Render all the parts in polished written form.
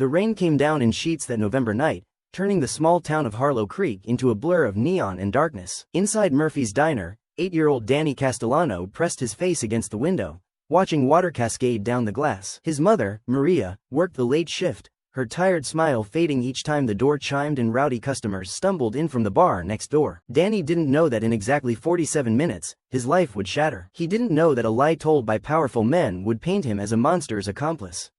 The rain came down in sheets that November night, turning the small town of Harlow Creek into a blur of neon and darkness. Inside Murphy's diner, 8-year-old Danny Castellano pressed his face against the window, watching water cascade down the glass. His mother, Maria, worked the late shift, her tired smile fading each time the door chimed and rowdy customers stumbled in from the bar next door. Danny didn't know that in exactly 47 minutes, his life would shatter. He didn't know that a lie told by powerful men would paint him as a monster's accomplice.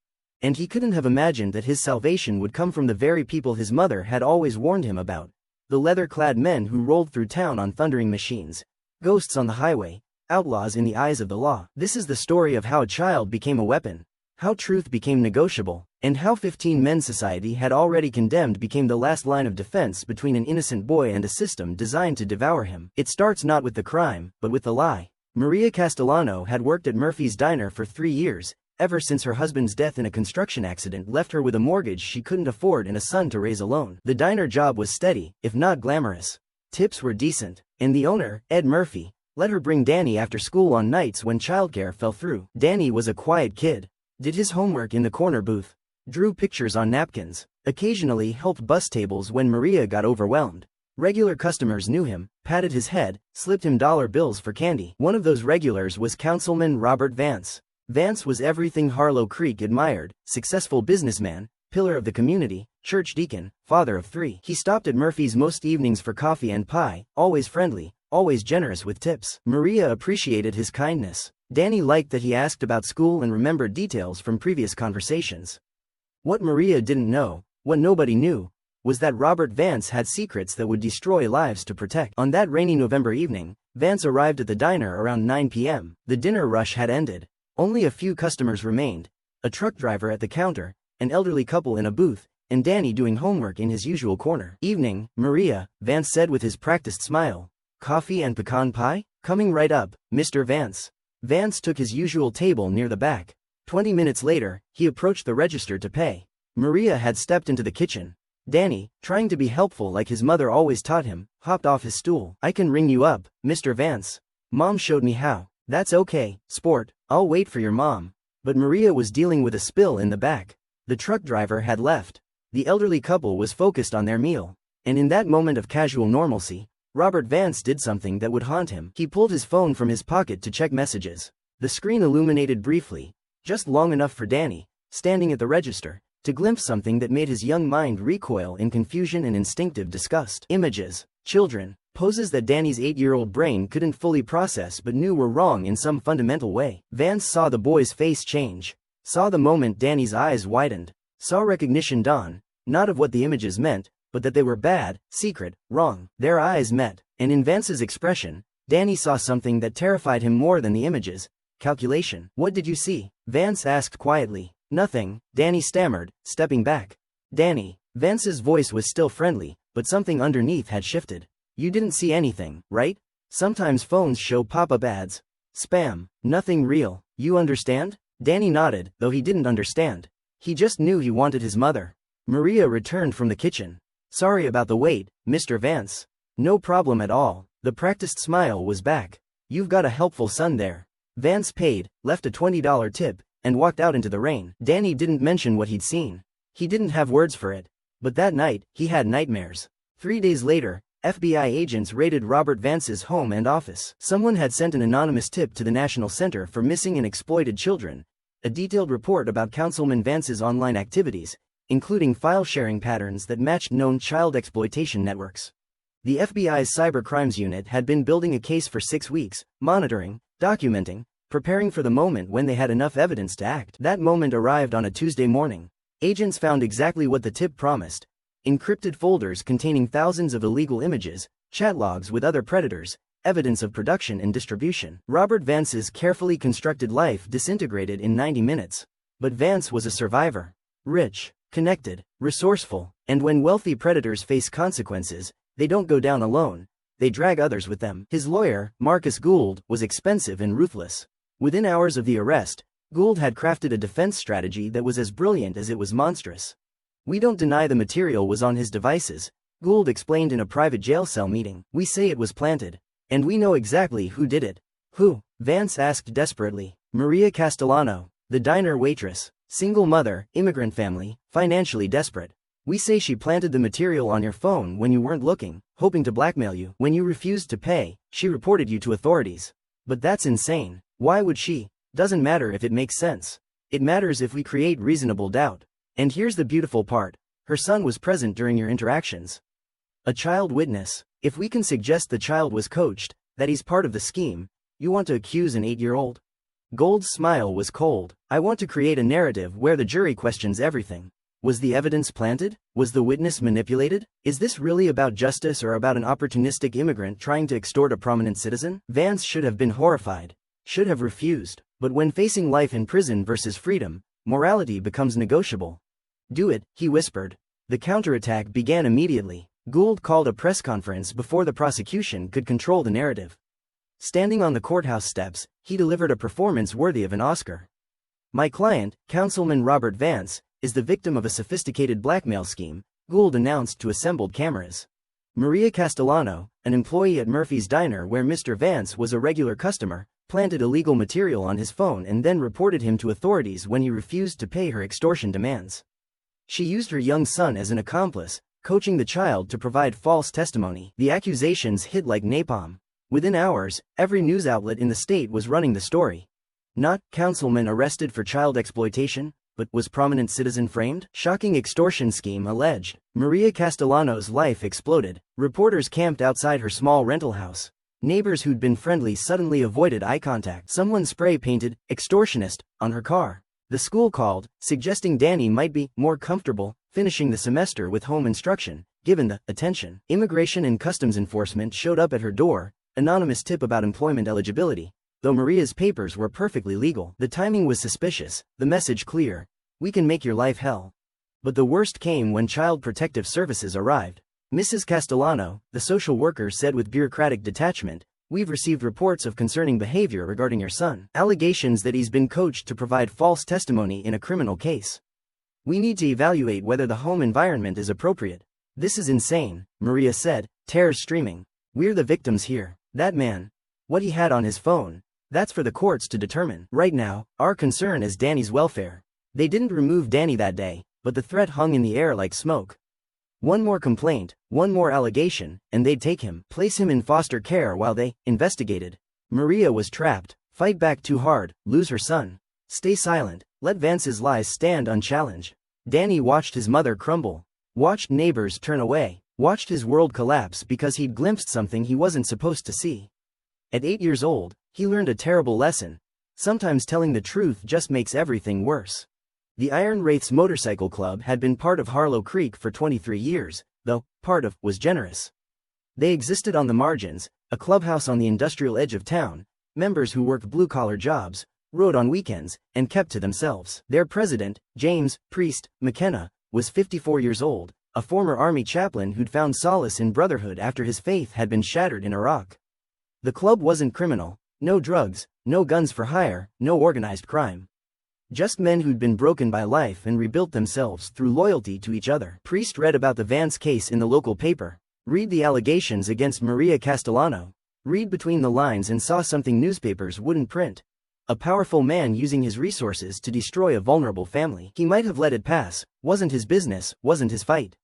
And he couldn't have imagined that his salvation would come from the very people his mother had always warned him about. The leather-clad men who rolled through town on thundering machines. Ghosts on the highway, outlaws in the eyes of the law. This is the story of how a child became a weapon, how truth became negotiable, and how 15 men society had already condemned became the last line of defense between an innocent boy and a system designed to devour him. It starts not with the crime, but with the lie. Maria Castellano had worked at Murphy's Diner for 3 years, ever since her husband's death in a construction accident left her with a mortgage she couldn't afford and a son to raise alone. The diner job was steady, if not glamorous. Tips were decent, and the owner, Ed Murphy, let her bring Danny after school on nights when childcare fell through. Danny was a quiet kid, did his homework in the corner booth, drew pictures on napkins, occasionally helped bus tables when Maria got overwhelmed. Regular customers knew him, patted his head, slipped him dollar bills for candy. One of those regulars was Councilman Robert Vance. Vance was everything Harlow Creek admired: successful businessman, pillar of the community, church deacon, father of 3. He stopped at Murphy's most evenings for coffee and pie, always friendly, always generous with tips. Maria appreciated his kindness. Danny liked that he asked about school and remembered details from previous conversations. What Maria didn't know, what nobody knew, was that Robert Vance had secrets that would destroy lives to protect. On that rainy November evening, Vance arrived at the diner around 9 p.m. The dinner rush had ended. Only a few customers remained, a truck driver at the counter, an elderly couple in a booth, and Danny doing homework in his usual corner. Evening, Maria, Vance said with his practiced smile. Coffee and pecan pie? Coming right up, Mr. Vance. Vance took his usual table near the back. 20 minutes later, he approached the register to pay. Maria had stepped into the kitchen. Danny, trying to be helpful like his mother always taught him, hopped off his stool. I can ring you up, Mr. Vance. Mom showed me how. That's okay, sport, I'll wait for your mom. But Maria was dealing with a spill in the back. The truck driver had left. The elderly couple was focused on their meal. And in that moment of casual normalcy, Robert Vance did something that would haunt him. He pulled his phone from his pocket to check messages. The screen illuminated briefly, just long enough for Danny, standing at the register, to glimpse something that made his young mind recoil in confusion and instinctive disgust. Images, children, poses that Danny's 8-year-old brain couldn't fully process but knew were wrong in some fundamental way. Vance saw the boy's face change, saw the moment Danny's eyes widened, saw recognition dawn, not of what the images meant, but that they were bad, secret, wrong. Their eyes met, and in Vance's expression, Danny saw something that terrified him more than the images: calculation. What did you see? Vance asked quietly. Nothing, Danny stammered, stepping back. Danny. Vance's voice was still friendly, but something underneath had shifted. You didn't see anything, right? Sometimes phones show pop-up ads. Spam. Nothing real. You understand? Danny nodded, though he didn't understand. He just knew he wanted his mother. Maria returned from the kitchen. Sorry about the wait, Mr. Vance. No problem at all. The practiced smile was back. You've got a helpful son there. Vance paid, left a $20 tip, and walked out into the rain. Danny didn't mention what he'd seen. He didn't have words for it. But that night, he had nightmares. 3 days later, FBI agents raided Robert Vance's home and office. Someone had sent an anonymous tip to the National Center for Missing and Exploited Children, a detailed report about Councilman Vance's online activities, including file-sharing patterns that matched known child exploitation networks. The FBI's Cyber Crimes Unit had been building a case for 6 weeks, monitoring, documenting, preparing for the moment when they had enough evidence to act. That moment arrived on a Tuesday morning. Agents found exactly what the tip promised: encrypted folders containing thousands of illegal images, chat logs with other predators, evidence of production and distribution. Robert Vance's carefully constructed life disintegrated in 90 minutes. But Vance was a survivor. Rich, connected, resourceful, and when wealthy predators face consequences, they don't go down alone, they drag others with them. His lawyer, Marcus Gould, was expensive and ruthless. Within hours of the arrest, Gould had crafted a defense strategy that was as brilliant as it was monstrous. We don't deny the material was on his devices, Gould explained in a private jail cell meeting. We say it was planted. And we know exactly who did it. Who? Vance asked desperately. Maria Castellano, the diner waitress, single mother, immigrant family, financially desperate. We say she planted the material on your phone when you weren't looking, hoping to blackmail you. When you refused to pay, she reported you to authorities. But that's insane. Why would she? Doesn't matter if it makes sense. It matters if we create reasonable doubt. And here's the beautiful part. Her son was present during your interactions. A child witness. If we can suggest the child was coached, that he's part of the scheme, you want to accuse an 8-year-old? Gold's smile was cold. I want to create a narrative where the jury questions everything. Was the evidence planted? Was the witness manipulated? Is this really about justice or about an opportunistic immigrant trying to extort a prominent citizen? Vance should have been horrified. Should have refused. But when facing life in prison versus freedom, morality becomes negotiable. Do it, he whispered. The counterattack began immediately. Gould called a press conference before the prosecution could control the narrative. Standing on the courthouse steps, he delivered a performance worthy of an Oscar. My client, Councilman Robert Vance, is the victim of a sophisticated blackmail scheme, Gould announced to assembled cameras. Maria Castellano, an employee at Murphy's Diner where Mr. Vance was a regular customer, planted illegal material on his phone and then reported him to authorities when he refused to pay her extortion demands. She used her young son as an accomplice, coaching the child to provide false testimony. The accusations hit like napalm. Within hours, every news outlet in the state was running the story. Not councilman arrested for child exploitation, but was prominent citizen framed? Shocking extortion scheme alleged. Maria Castellano's life exploded. Reporters camped outside her small rental house. Neighbors who'd been friendly suddenly avoided eye contact. Someone spray-painted, "extortionist," on her car. The school called, suggesting Danny might be more comfortable finishing the semester with home instruction, given the attention. Immigration and Customs Enforcement showed up at her door, anonymous tip about employment eligibility. Though Maria's papers were perfectly legal, the timing was suspicious, the message clear. We can make your life hell. But the worst came when Child Protective Services arrived. Mrs. Castellano, the social worker, said with bureaucratic detachment, "We've received reports of concerning behavior regarding your son. Allegations that he's been coached to provide false testimony in a criminal case. We need to evaluate whether the home environment is appropriate." "This is insane," Maria said, tears streaming. "We're the victims here. That man. What he had on his phone. That's for the courts to determine. Right now, our concern is Danny's welfare." They didn't remove Danny that day, but the threat hung in the air like smoke. One more complaint, one more allegation, and they'd take him, place him in foster care while they investigated. Maria was trapped. Fight back too hard, lose her son. Stay silent, let Vance's lies stand unchallenged. Danny watched his mother crumble, watched neighbors turn away, watched his world collapse because he'd glimpsed something he wasn't supposed to see. At 8 years old, he learned a terrible lesson. Sometimes telling the truth just makes everything worse. The Iron Wraiths Motorcycle Club had been part of Harlow Creek for 23 years, though part of was generous. They existed on the margins, a clubhouse on the industrial edge of town, members who worked blue-collar jobs, rode on weekends, and kept to themselves. Their president, James Priest McKenna, was 54 years old, a former army chaplain who'd found solace in brotherhood after his faith had been shattered in Iraq. The club wasn't criminal, no drugs, no guns for hire, no organized crime. Just men who'd been broken by life and rebuilt themselves through loyalty to each other. Priest read about the Vance case in the local paper. Read the allegations against Maria Castellano. Read between the lines and saw something newspapers wouldn't print. A powerful man using his resources to destroy a vulnerable family. He might have let it pass, wasn't his business, wasn't his fight.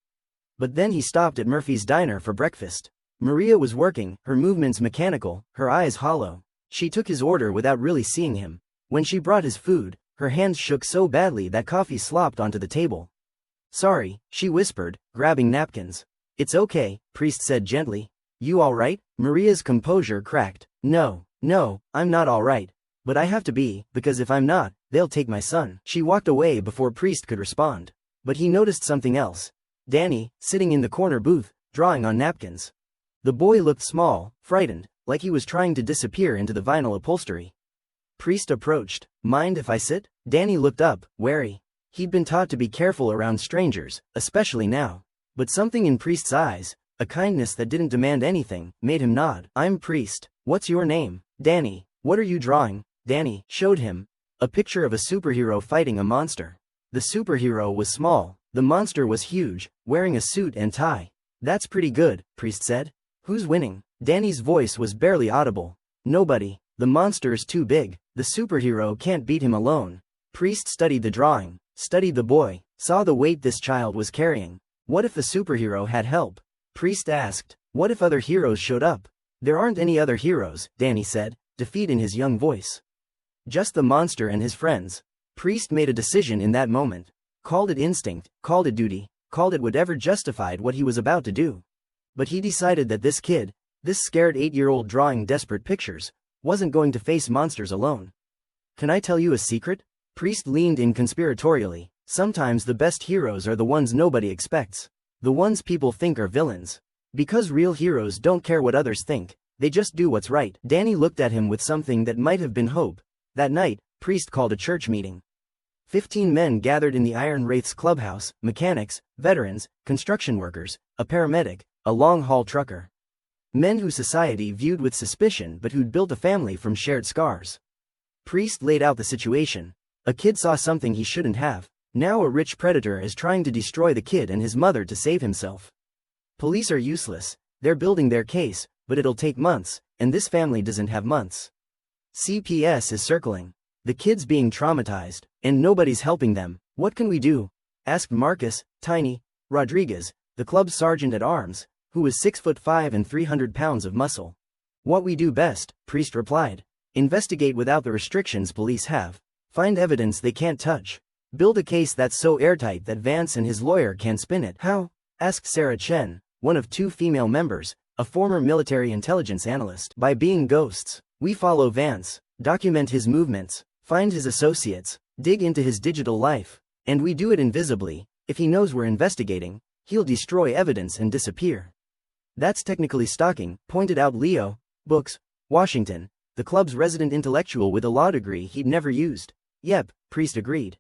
But then he stopped at Murphy's Diner for breakfast. Maria was working, her movements mechanical, her eyes hollow. She took his order without really seeing him. When she brought his food, her hands shook so badly that coffee slopped onto the table. "Sorry," she whispered, grabbing napkins. "It's okay," Priest said gently. "You all right?" Maria's composure cracked. No, I'm not all right. But I have to be, because if I'm not, they'll take my son." She walked away before Priest could respond. But he noticed something else. Danny, sitting in the corner booth, drawing on napkins. The boy looked small, frightened, like he was trying to disappear into the vinyl upholstery. Priest approached. "Mind if I sit?" Danny looked up, wary. He'd been taught to be careful around strangers, especially now. But something in Priest's eyes, a kindness that didn't demand anything, made him nod. "I'm Priest. What's your name?" "Danny." "What are you drawing?" Danny showed him a picture of a superhero fighting a monster. The superhero was small, the monster was huge, wearing a suit and tie. "That's pretty good," Priest said. "Who's winning?" Danny's voice was barely audible. "Nobody. The monster's too big. The superhero can't beat him alone." Priest studied the drawing, studied the boy. Saw the weight this child was carrying. What if the superhero had help? Priest asked. What if other heroes showed up? There aren't any other heroes, Danny said, defeat in his young voice. Just the monster and his friends. Priest made a decision in that moment. Called it instinct, called it duty, called it whatever justified what he was about to do. But he decided that this kid, this scared 8-year-old drawing desperate pictures, wasn't going to face monsters alone. Can I tell you a secret? Priest leaned in conspiratorially. Sometimes the best heroes are the ones nobody expects. The ones people think are villains. Because real heroes don't care what others think, they just do what's right. Danny looked at him with something that might have been hope. That night, Priest called a church meeting. 15 men gathered in the Iron Wraith's clubhouse, mechanics, veterans, construction workers, a paramedic, a long-haul trucker. Men who society viewed with suspicion but who'd built a family from shared scars. Priest laid out the situation. A kid saw something he shouldn't have. Now a rich predator is trying to destroy the kid and his mother to save himself. Police are useless. They're building their case, but it'll take months, and this family doesn't have months. CPS is circling. The kid's being traumatized, and nobody's helping them. What can we do? Asked Marcus, Tiny, Rodriguez, the club's sergeant-at-arms, who was 6'5" and 300 pounds of muscle. What we do best, Priest replied. Investigate without the restrictions police have. Find evidence they can't touch. Build a case that's so airtight that Vance and his lawyer can spin it. How? Asked Sarah Chen, one of 2 female members, a former military intelligence analyst. By being ghosts. We follow Vance, document his movements, find his associates, dig into his digital life, and we do it invisibly. If he knows we're investigating, he'll destroy evidence and disappear. That's technically stalking, pointed out Leo, Books, Washington, the club's resident intellectual with a law degree he'd never used. Yep, Priest agreed.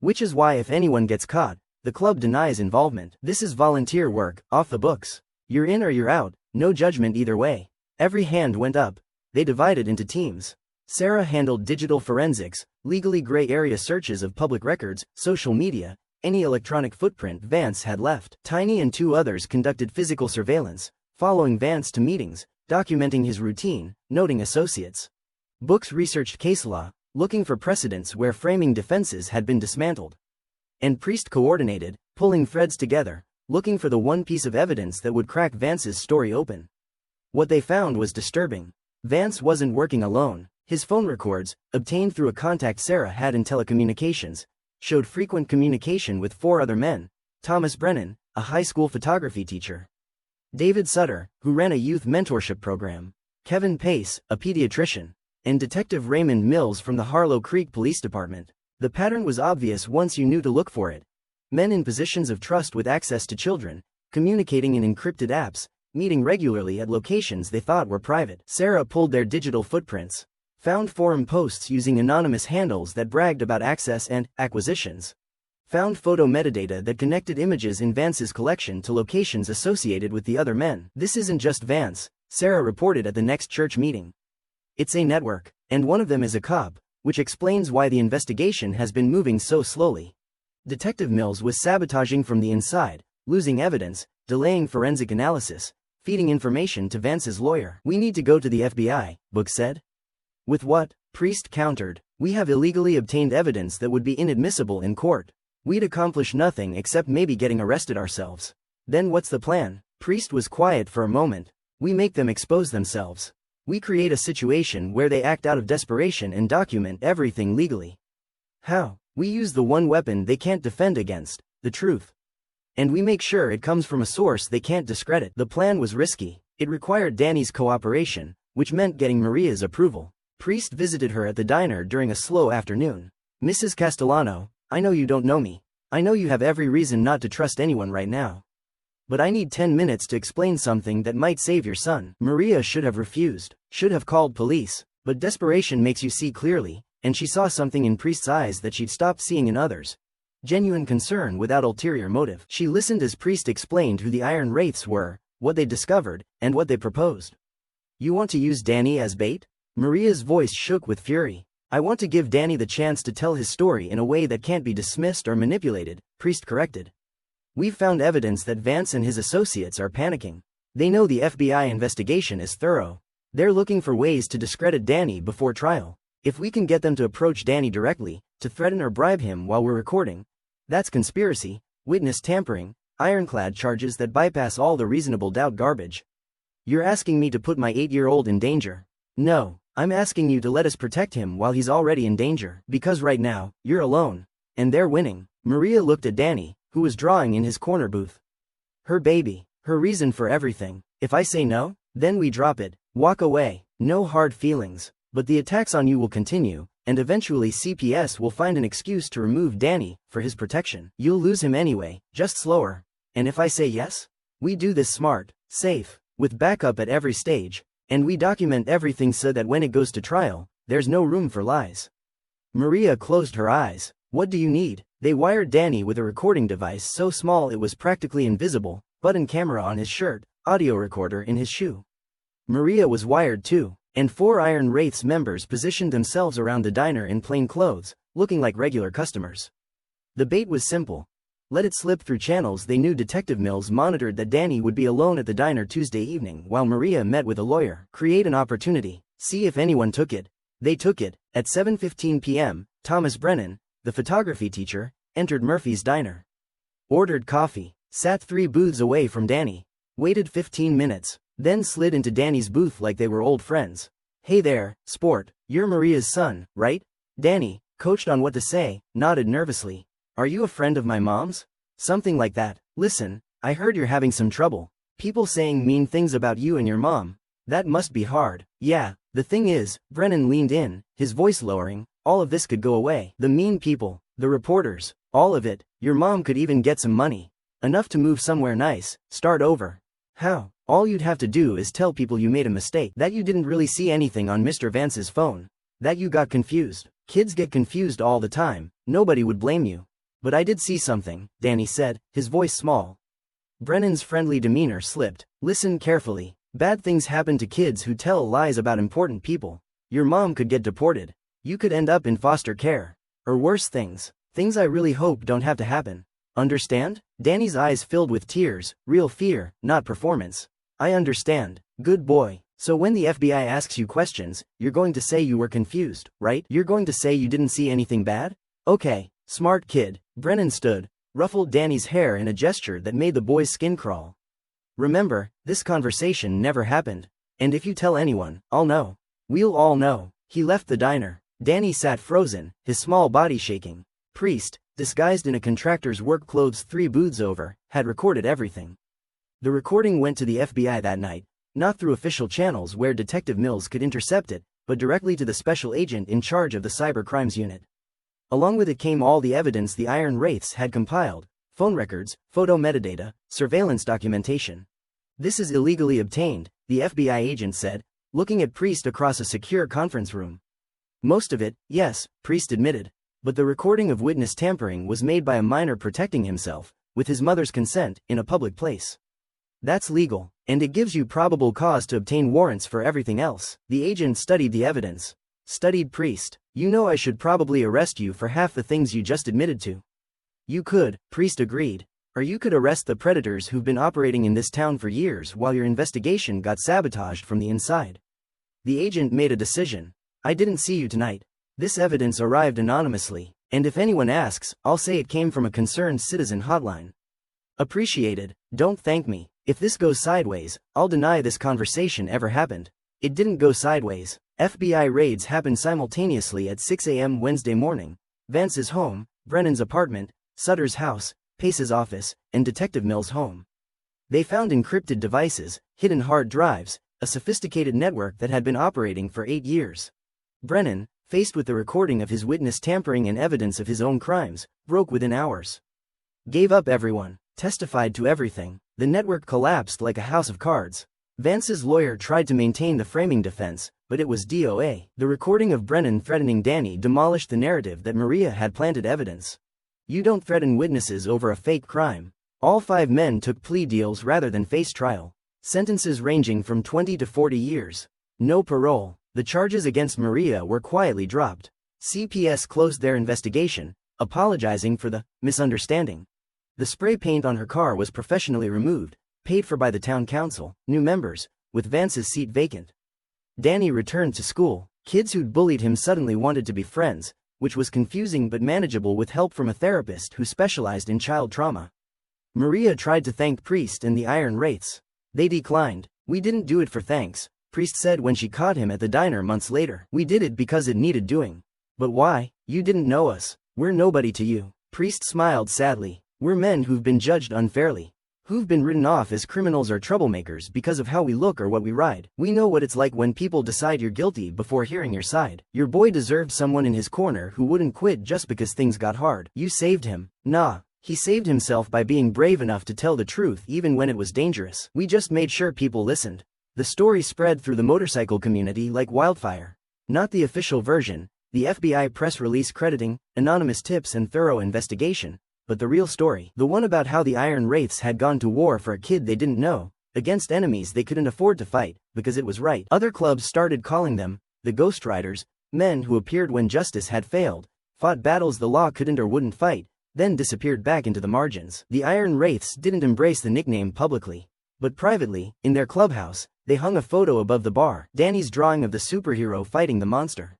Which is why if anyone gets caught, the club denies involvement. This is volunteer work, off the books. You're in or you're out, no judgment either way. Every hand went up. They divided into teams. Sarah handled digital forensics, legally gray area searches of public records, social media, any electronic footprint Vance had left. Tiny and 2 others conducted physical surveillance, following Vance to meetings, documenting his routine, noting associates. Books researched case law, looking for precedents where framing defenses had been dismantled. And Priest coordinated, pulling threads together, looking for the one piece of evidence that would crack Vance's story open. What they found was disturbing. Vance wasn't working alone. His phone records, obtained through a contact Sarah had in telecommunications, showed frequent communication with 4 other men: Thomas Brennan, a high school photography teacher; David Sutter, who ran a youth mentorship program; Kevin Pace, a pediatrician; and Detective Raymond Mills from the Harlow Creek Police Department. The pattern was obvious once you knew to look for it. Men in positions of trust with access to children, communicating in encrypted apps, meeting regularly at locations they thought were private. Sarah pulled their digital footprints. Found forum posts using anonymous handles that bragged about access and acquisitions. Found photo metadata that connected images in Vance's collection to locations associated with the other men. This isn't just Vance, Sarah reported at the next church meeting. It's a network, and one of them is a cop, which explains why the investigation has been moving so slowly. Detective Mills was sabotaging from the inside, losing evidence, delaying forensic analysis, feeding information to Vance's lawyer. We need to go to the FBI, Book said. With what? Priest countered. We have illegally obtained evidence that would be inadmissible in court. We'd accomplish nothing except maybe getting arrested ourselves. Then what's the plan? Priest was quiet for a moment. We make them expose themselves. We create a situation where they act out of desperation and document everything legally. How? We use the one weapon they can't defend against, the truth. And we make sure it comes from a source they can't discredit. The plan was risky. It required Danny's cooperation, which meant getting Maria's approval. Priest visited her at the diner during a slow afternoon. Mrs. Castellano, I know you don't know me. I know you have every reason not to trust anyone right now. But I need 10 minutes to explain something that might save your son. Maria should have refused, should have called police, but desperation makes you see clearly, and she saw something in Priest's eyes that she'd stopped seeing in others. Genuine concern without ulterior motive. She listened as Priest explained who the Iron Wraiths were, what they discovered, and what they proposed. You want to use Danny as bait? Maria's voice shook with fury. I want to give Danny the chance to tell his story in a way that can't be dismissed or manipulated, Priest corrected. We've found evidence that Vance and his associates are panicking. They know the FBI investigation is thorough. They're looking for ways to discredit Danny before trial. If we can get them to approach Danny directly, to threaten or bribe him while we're recording, That's conspiracy, witness tampering, ironclad charges that bypass all the reasonable doubt garbage. You're asking me to put my 8-year-old in danger. No, I'm asking you to let us protect him while he's already in danger. Because right now, you're alone. And they're winning. Maria looked at Danny, who was drawing in his corner booth. Her baby, her reason for everything. If I say no, then we drop it, walk away, no hard feelings. But the attacks on you will continue, and eventually CPS will find an excuse to remove Danny for his protection. You'll lose him anyway, just slower. And if I say yes? We do this smart, safe, with backup at every stage, and we document everything so that when it goes to trial, there's no room for lies. Maria closed her eyes. What do you need? They wired Danny with a recording device so small it was practically invisible, button camera on his shirt, audio recorder in his shoe. Maria was wired too, and 4 Iron Wraiths members positioned themselves around the diner in plain clothes, looking like regular customers. The bait was simple. Let it slip through channels they knew. Detective Mills monitored that Danny would be alone at the diner Tuesday evening while Maria met with a lawyer. Create an opportunity, see if anyone took it. They took it. At 7:15 p.m., Thomas Brennan, the photography teacher, entered Murphy's diner. Ordered coffee, sat 3 booths away from Danny, waited 15 minutes, then slid into Danny's booth like they were old friends. Hey there, sport, you're Maria's son, right? Danny, coached on what to say, nodded nervously. Are you a friend of my mom's? Something like that. Listen, I heard you're having some trouble. People saying mean things about you and your mom. That must be hard. Yeah, the thing is, Brennan leaned in, his voice lowering, all of this could go away. The mean people, the reporters, all of it. Your mom could even get some money. Enough to move somewhere nice, start over. How? All you'd have to do is tell people you made a mistake, that you didn't really see anything on Mr. Vance's phone, that you got confused. Kids get confused all the time, nobody would blame you. But I did see something, Danny said, his voice small. Brennan's friendly demeanor slipped. Listen carefully. Bad things happen to kids who tell lies about important people. Your mom could get deported. You could end up in foster care. Or worse things. Things I really hope don't have to happen. Understand? Danny's eyes filled with tears, real fear, not performance. I understand. Good boy. So when the FBI asks you questions, you're going to say you were confused, right? You're going to say you didn't see anything bad? Okay. Smart kid. Brennan stood, ruffled Danny's hair in a gesture that made the boy's skin crawl. Remember, this conversation never happened. And if you tell anyone, I'll know. We'll all know. He left the diner. Danny sat frozen, his small body shaking. Priest, disguised in a contractor's work clothes 3 booths over, had recorded everything. The recording went to the FBI that night, not through official channels where Detective Mills could intercept it, but directly to the special agent in charge of the Cyber Crimes Unit. Along with it came all the evidence the Iron Wraiths had compiled, phone records, photo metadata, surveillance documentation. This is illegally obtained, the FBI agent said, looking at Priest across a secure conference room. Most of it, yes, Priest admitted, but the recording of witness tampering was made by a minor protecting himself, with his mother's consent, in a public place. That's legal, and it gives you probable cause to obtain warrants for everything else. The agent studied the evidence. Studied Priest. You know I should probably arrest you for half the things you just admitted to. You could, Priest agreed. Or you could arrest the predators who've been operating in this town for years while your investigation got sabotaged from the inside. The agent made a decision. I didn't see you tonight. This evidence arrived anonymously, and if anyone asks, I'll say it came from a concerned citizen hotline. Appreciated. Don't thank me. If this goes sideways, I'll deny this conversation ever happened. It didn't go sideways. FBI raids happened simultaneously at 6 a.m. Wednesday morning. Vance's home, Brennan's apartment, Sutter's house, Pace's office, and Detective Mills' home. They found encrypted devices, hidden hard drives, a sophisticated network that had been operating for 8 years. Brennan, faced with the recording of his witness tampering and evidence of his own crimes, broke within hours. Gave up everyone, testified to everything. The network collapsed like a house of cards. Vance's lawyer tried to maintain the framing defense, but it was DOA. The recording of Brennan threatening Danny demolished the narrative that Maria had planted evidence. You don't threaten witnesses over a fake crime. All 5 men took plea deals rather than face trial. Sentences ranging from 20 to 40 years. No parole. The charges against Maria were quietly dropped. CPS closed their investigation, apologizing for the misunderstanding. The spray paint on her car was professionally removed, paid for by the town council, new members, with Vance's seat vacant. Danny returned to school. Kids who'd bullied him suddenly wanted to be friends, which was confusing but manageable with help from a therapist who specialized in child trauma. Maria tried to thank Priest and the Iron Wraiths. They declined. "We didn't do it for thanks," Priest said when she caught him at the diner months later. "We did it because it needed doing." "But why? You didn't know us. We're nobody to you." Priest smiled sadly. "We're men who've been judged unfairly. Who've been written off as criminals or troublemakers because of how we look or what we ride. We know what it's like when people decide you're guilty before hearing your side. Your boy deserved someone in his corner who wouldn't quit just because things got hard. You saved him." "Nah. He saved himself by being brave enough to tell the truth even when it was dangerous. We just made sure people listened." The story spread through the motorcycle community like wildfire. Not the official version, the FBI press release crediting anonymous tips and thorough investigation, but the real story. The one about how the Iron Wraiths had gone to war for a kid they didn't know, against enemies they couldn't afford to fight, because it was right. Other clubs started calling them the Ghost Riders, men who appeared when justice had failed, fought battles the law couldn't or wouldn't fight, then disappeared back into the margins. The Iron Wraiths didn't embrace the nickname publicly, but privately, in their clubhouse, they hung a photo above the bar, Danny's drawing of the superhero fighting the monster.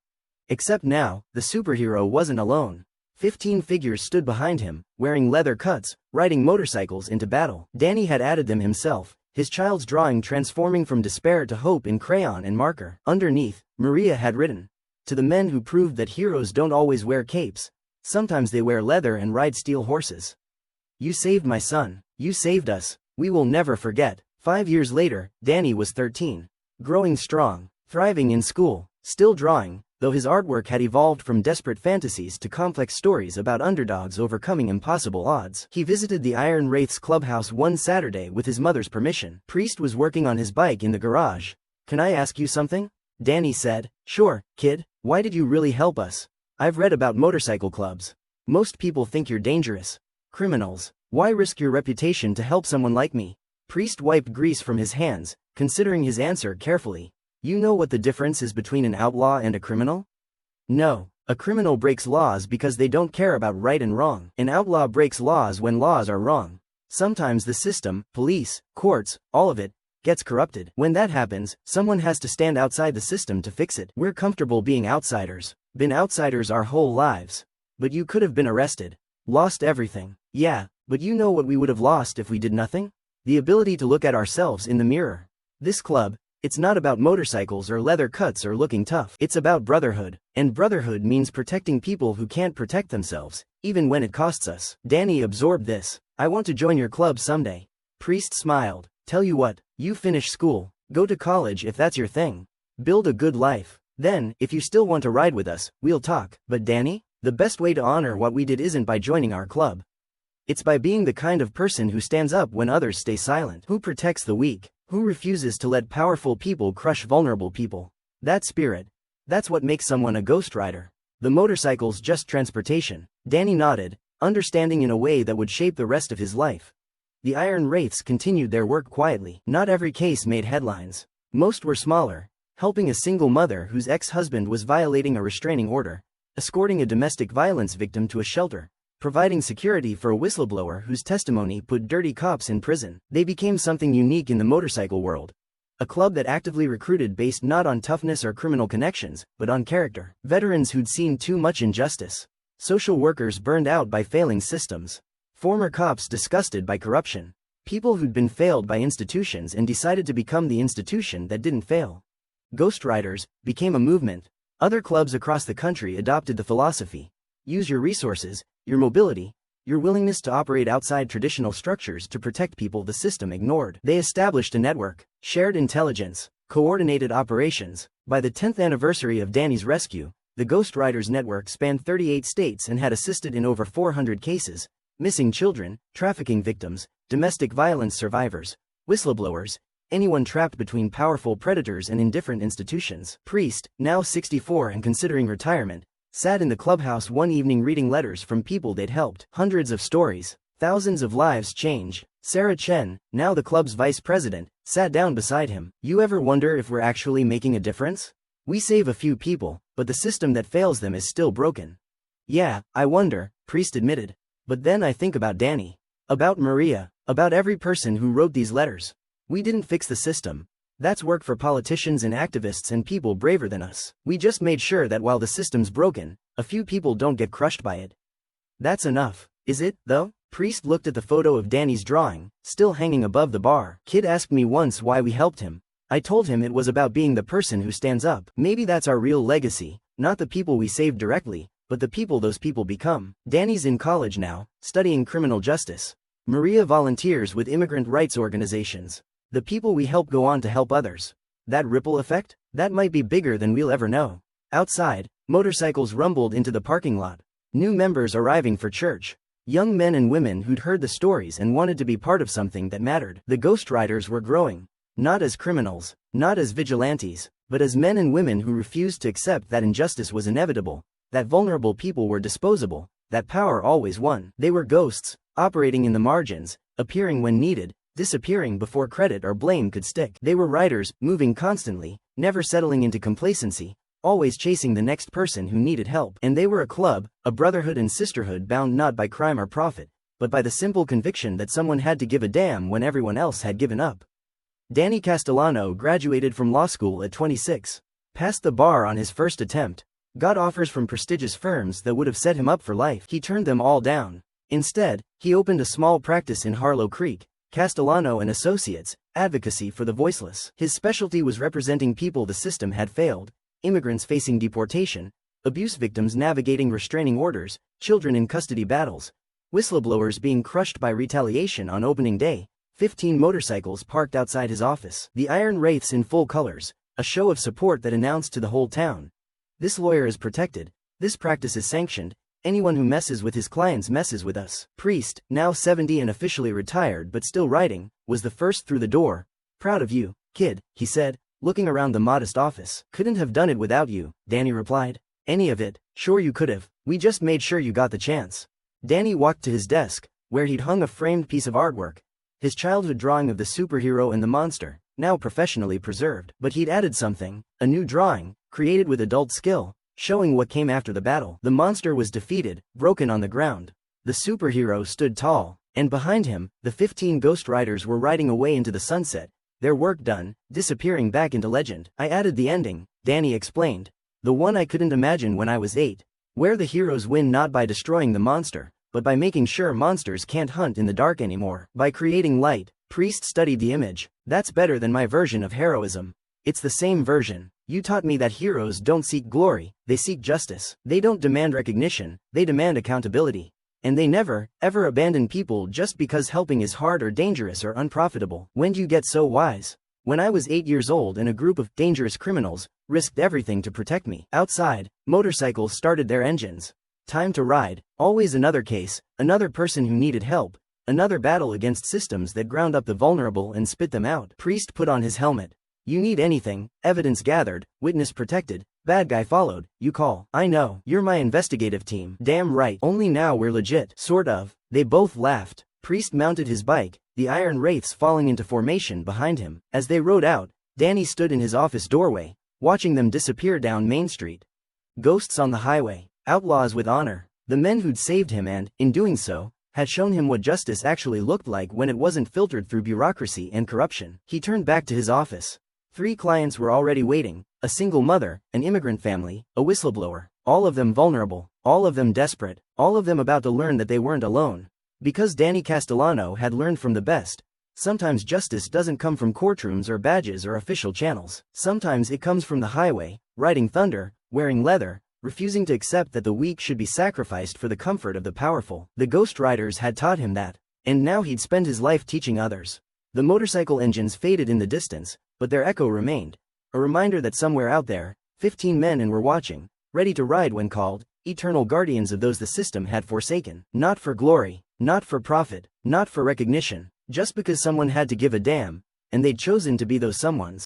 Except now, the superhero wasn't alone. 15 figures stood behind him, wearing leather cuts, riding motorcycles into battle. Danny had added them himself, his child's drawing transforming from despair to hope in crayon and marker. Underneath, Maria had written, "To the men who proved that heroes don't always wear capes. Sometimes they wear leather and ride steel horses. You saved my son. You saved us. We will never forget." 5 years later, Danny was 13. Growing strong, thriving in school, still drawing, though his artwork had evolved from desperate fantasies to complex stories about underdogs overcoming impossible odds. He visited the Iron Wraiths clubhouse one Saturday with his mother's permission. Priest was working on his bike in the garage. "Can I ask you something?" Danny said. "Sure, kid. Why did you really help us? I've read about motorcycle clubs. Most people think you're dangerous. Criminals. Why risk your reputation to help someone like me?" Priest wiped grease from his hands, considering his answer carefully. "You know what the difference is between an outlaw and a criminal?" "No. A criminal breaks laws because they don't care about right and wrong. An outlaw breaks laws when laws are wrong. Sometimes the system, police, courts, all of it, gets corrupted. When that happens, someone has to stand outside the system to fix it. We're comfortable being outsiders. Been outsiders our whole lives. But you could have been arrested. Lost everything. Yeah, but you know what we would have lost if we did nothing? The ability to look at ourselves in the mirror. This club, it's not about motorcycles or leather cuts or looking tough. It's about brotherhood, and brotherhood means protecting people who can't protect themselves, even when it costs us." Danny absorbed this. "I want to join your club someday." Priest smiled. "Tell you what, you finish school, go to college if that's your thing. Build a good life. Then, if you still want to ride with us, we'll talk." "But Danny, the best way to honor what we did isn't by joining our club. It's by being the kind of person who stands up when others stay silent, who protects the weak, who refuses to let powerful people crush vulnerable people. That spirit. That's what makes someone a Ghost Rider. The motorcycle's just transportation." Danny nodded, understanding in a way that would shape the rest of his life. The Iron Wraiths continued their work quietly. Not every case made headlines. Most were smaller, helping a single mother whose ex-husband was violating a restraining order, escorting a domestic violence victim to a shelter, providing security for a whistleblower whose testimony put dirty cops in prison. They became something unique in the motorcycle world. A club that actively recruited based not on toughness or criminal connections, but on character. Veterans who'd seen too much injustice. Social workers burned out by failing systems. Former cops disgusted by corruption. People who'd been failed by institutions and decided to become the institution that didn't fail. Ghost Riders became a movement. Other clubs across the country adopted the philosophy. Use your resources, your mobility, your willingness to operate outside traditional structures to protect people the system ignored. They established a network, shared intelligence, coordinated operations. By the 10th anniversary of Danny's rescue, the Ghost Riders network spanned 38 states and had assisted in over 400 cases: missing children, trafficking victims, domestic violence survivors, whistleblowers, anyone trapped between powerful predators and indifferent institutions. Priest, now 64 and considering retirement, sat in the clubhouse one evening reading letters from people they'd helped. Hundreds of stories, thousands of lives changed. Sarah Chen, now the club's vice president, sat down beside him. "You ever wonder if we're actually making a difference? We save a few people, but the system that fails them is still broken." "Yeah, I wonder," Priest admitted. "But then I think about Danny. About Maria. About every person who wrote these letters. We didn't fix the system. That's work for politicians and activists and people braver than us. We just made sure that while the system's broken, a few people don't get crushed by it. That's enough, is it, though? Priest looked at the photo of Danny's drawing, still hanging above the bar. Kid asked me once why we helped him. I told him it was about being the person who stands up. Maybe that's our real legacy, not the people we saved directly, but the people those people become. Danny's in college now, studying criminal justice. Maria volunteers with immigrant rights organizations. The people we help go on to help others. That ripple effect? That might be bigger than we'll ever know. Outside, motorcycles rumbled into the parking lot. New members arriving for church. Young men and women who'd heard the stories and wanted to be part of something that mattered. The Ghost Riders were growing. Not as criminals, not as vigilantes, but as men and women who refused to accept that injustice was inevitable, that vulnerable people were disposable, that power always won. They were ghosts, operating in the margins, appearing when needed, disappearing before credit or blame could stick. They were riders, moving constantly, never settling into complacency, always chasing the next person who needed help. And they were a club, a brotherhood and sisterhood bound not by crime or profit, but by the simple conviction that someone had to give a damn when everyone else had given up. Danny Castellano graduated from law school at 26, passed the bar on his first attempt, got offers from prestigious firms that would have set him up for life. He turned them all down. Instead, he opened a small practice in Harlow Creek, Castellano and Associates, advocacy for the voiceless. His specialty was representing people the system had failed, immigrants facing deportation, abuse victims navigating restraining orders, children in custody battles, whistleblowers being crushed by retaliation on opening day. 15 motorcycles parked outside his office. The Iron Wraiths in full colors, a show of support that announced to the whole town. This lawyer is protected. This practice is sanctioned. Anyone who messes with his clients messes with us. Priest, now 70 and officially retired but still writing, was the first through the door. Proud of you, kid, he said, looking around the modest office. Couldn't have done it without you, Danny replied. Any of it? Sure you could have. We just made sure you got the chance. Danny walked to his desk, where he'd hung a framed piece of artwork. His childhood drawing of the superhero and the monster, now professionally preserved. But he'd added something, a new drawing, created with adult skill, showing what came after the battle. The monster was defeated, broken on the ground. The superhero stood tall, and behind him, the 15 Ghost Riders were riding away into the sunset, their work done, disappearing back into legend. I added the ending, Danny explained. The one I couldn't imagine when I was 8. Where the heroes win not by destroying the monster, but by making sure monsters can't hunt in the dark anymore. By creating light. Priest studied the image. That's better than my version of heroism. It's the same version. You taught me that heroes don't seek glory, they seek justice. They don't demand recognition, they demand accountability. And they never, ever abandon people just because helping is hard or dangerous or unprofitable. When'd you get so wise? When I was 8 years old and a group of dangerous criminals risked everything to protect me. Outside, motorcycles started their engines. Time to ride. Always another case, another person who needed help, another battle against systems that ground up the vulnerable and spit them out. Priest put on his helmet. You need anything, evidence gathered, witness protected, bad guy followed, you call. I know, you're my investigative team. Damn right. Only now we're legit. Sort of. They both laughed. Priest mounted his bike, the Iron Wraiths falling into formation behind him. As they rode out, Danny stood in his office doorway, watching them disappear down Main Street. Ghosts on the highway. Outlaws with honor. The men who'd saved him and, in doing so, had shown him what justice actually looked like when it wasn't filtered through bureaucracy and corruption. He turned back to his office. 3 clients were already waiting, a single mother, an immigrant family, a whistleblower. All of them vulnerable, all of them desperate, all of them about to learn that they weren't alone. Because Danny Castellano had learned from the best, sometimes justice doesn't come from courtrooms or badges or official channels. Sometimes it comes from the highway, riding thunder, wearing leather, refusing to accept that the weak should be sacrificed for the comfort of the powerful. The Ghost Riders had taught him that, and now he'd spend his life teaching others. The motorcycle engines faded in the distance, but their echo remained, a reminder that somewhere out there, 15 men were watching, ready to ride when called, eternal guardians of those the system had forsaken. Not for glory, not for profit, not for recognition, just because someone had to give a damn, and they'd chosen to be those someones.